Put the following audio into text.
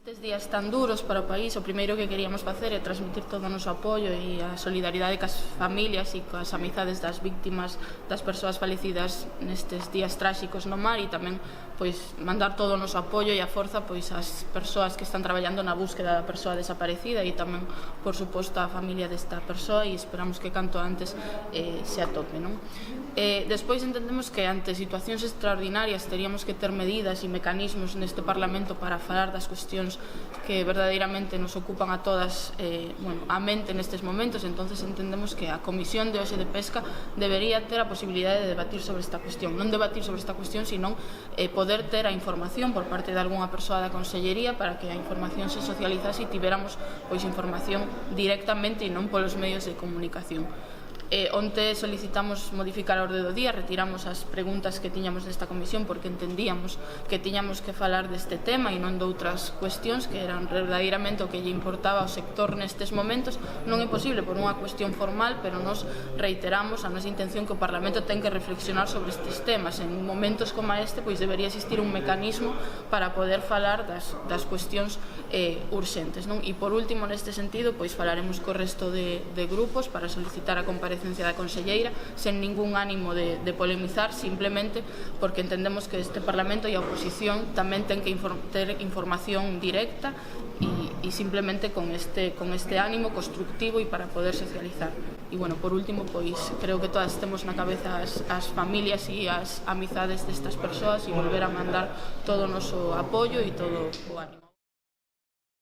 Nestes días tan duros para o país, o primeiro que queríamos facer é transmitir todo o noso apoio e a solidaridade cas familias e cas amizades das víctimas, das persoas falecidas nestes días tráxicos no mar, e tamén mandar todo o noso apoio e a forza ás persoas que están traballando na búsqueda da persoa desaparecida, e tamén, por suposto, á familia desta persoa, e esperamos que canto antes se atope, non? Despois entendemos que ante situacións extraordinarias teríamos que ter medidas e mecanismos neste Parlamento para falar das cuestións que verdadeiramente nos ocupan a todas a mente nestes momentos. Entonces entendemos que a Comisión de hoxe de Pesca debería ter a posibilidade de debatir sobre esta cuestión, non debatir sobre esta cuestión, sino poder ter a información por parte de algunha persoa da Consellería para que a información se socializase e tiveramos información directamente e non polos medios de comunicación. Onte solicitamos modificar a orde do día, retiramos as preguntas que tiñamos nesta comisión porque entendíamos que tiñamos que falar deste tema e non de outras cuestións que eran verdadeiramente o que lle importaba ao sector nestes momentos. Non é posible por unha cuestión formal, pero nos reiteramos a nosa intención que o Parlamento ten que reflexionar sobre estes temas. En momentos como este debería existir un mecanismo para poder falar das cuestións urxentes, non? E por último, neste sentido, falaremos co resto de grupos para solicitar a comparecencia da Conselleira sen ningún ánimo de polemizar, simplemente porque entendemos que este Parlamento e a oposición tamén ten que ter información directa e simplemente con este ánimo constructivo e para poder socializar. E, por último, creo que todas temos na cabeza as familias e as amizades destas persoas e volver a mandar todo o noso apoio e todo o ánimo.